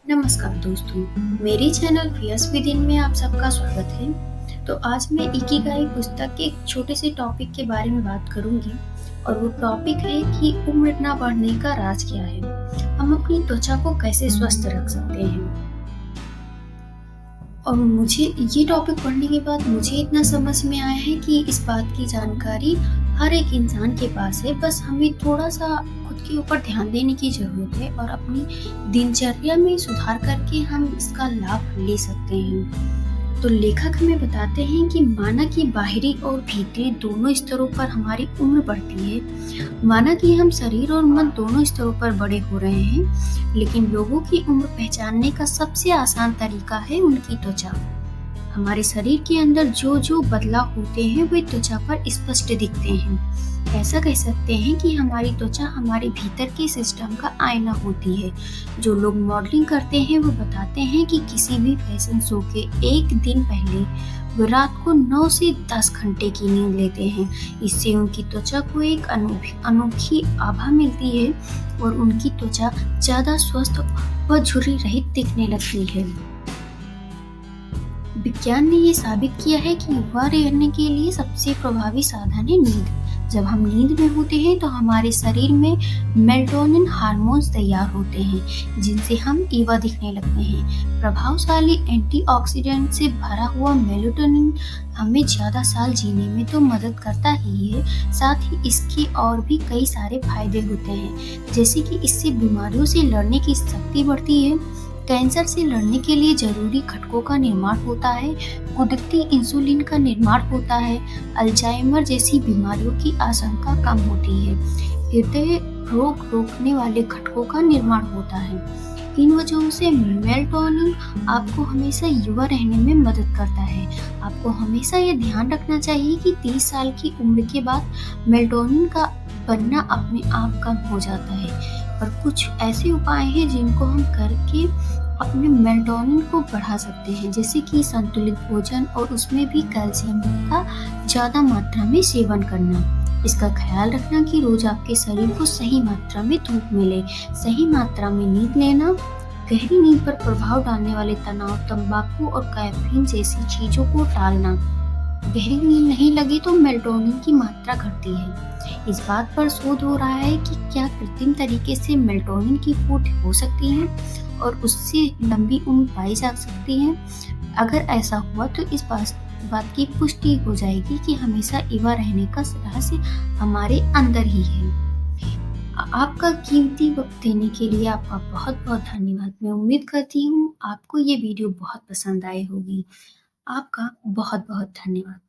नमस्कार दोस्तों, मेरे चैनल व्यस विदिन में आप सबका स्वागत है। तो आज मैं इकिगाई पुस्तक के एक छोटे से टॉपिक के बारे में बात करूंगी और वो टॉपिक है कि उम्र ना बढ़ने का राज क्या है। हम अपनी त्वचा को कैसे स्वस्थ रख सकते हैं। और मुझे ये टॉपिक पढ़ने के बाद मुझे इतना समझ में आया है कि इस बात की जानकारी हर एक इंसान के पास है, बस हमें थोड़ा-सा खुद के ऊपर ध्यान देने की ज़रूरत है और अपनी दिनचर्या में सुधार करके हम इसका लाभ ले सकते हैं। तो लेखक हमें बताते हैं कि माना कि बाहरी और भीतरी दोनों स्तरों पर हमारी उम्र बढ़ती है। माना कि हम शरीर और मन दोनों स्तरों पर बड़े हो रहे हैं, लेकिन लोगों की उम्र पहचानने का सबसे आसान तरीका है उनकी त्वचा। हमारे शरीर के अंदर जो बदलाव होते हैं वे त्वचा पर स्पष्ट दिखते हैं। ऐसा कह सकते हैं कि हमारी त्वचा हमारे भीतर के सिस्टम का आईना होती है। जो लोग मॉडलिंग करते हैं वो बताते हैं कि किसी भी फैशन शो के एक दिन पहले वो रात को 9 से 10 घंटे की नींद लेते हैं। इससे उनकी त्वचा को एक अनोखी आभा मिलती है और उनकी त्वचा ज़्यादा स्वस्थ व झुर्री रहित दिखने लगती है। विज्ञान ने ये साबित किया है कि युवा रहने के लिए सबसे प्रभावी साधन है नींद। जब हम नींद में होते हैं तो हमारे शरीर में मेलाटोनिन हार्मोन्स तैयार होते हैं, जिनसे हम युवा दिखने लगते हैं। प्रभावशाली एंटीऑक्सीडेंट से भरा हुआ मेलाटोनिन हमें ज़्यादा साल जीने में तो मदद करता ही है, साथ ही इसके और भी कई सारे फायदे होते हैं, जैसे कि इससे बीमारियों से लड़ने की शक्ति बढ़ती है, कैंसर से लड़ने के लिए जरूरी घटकों का निर्माण होता है, कुदरती इंसुलिन का निर्माण होता है, अल्जाइमर जैसी बीमारियों की आशंका कम होती है, हृदय रोग रोकने वाले घटकों का निर्माण होता है। इन वजहों से मेलाटोनिन आपको हमेशा युवा रहने में मदद करता है। आपको हमेशा ये ध्यान रखना चाहिए कि 30 साल की उम्र के बाद मेलाटोनिन का बनना अपने आप कम हो जाता है। और कुछ ऐसे उपाय हैं जिनको हम करके अपने मेलाटोनिन को बढ़ा सकते हैं, जैसे कि संतुलित भोजन और उसमें भी कैल्शियम का ज़्यादा मात्रा में सेवन करना। इसका ख्याल रखना कि रोज आपके शरीर को सही मात्रा में धूप मिले, सही मात्रा में नींद लेना, गहरी नींद पर प्रभाव डालने वाले तनाव, तंबाकू और कैफीन जैसी चीजों को टालना। गहरी नींद नहीं लगे तो मेलाटोनिन की मात्रा घटती है। इस बात पर शोध हो रहा है कि क्या कृत्रिम तरीके से मेलाटोनिन की पूर्ति हो सकती है और उससे लंबी उम्र पाई जा सकती है। अगर ऐसा हुआ तो इस बात की पुष्टि हो जाएगी कि हमेशा युवा रहने का रहस्य हमारे अंदर ही है। आपका कीमती वक्त देने के लिए आपका बहुत बहुत धन्यवाद। मैं उम्मीद करती हूँ आपको ये वीडियो बहुत पसंद आई होगी। आपका बहुत बहुत धन्यवाद।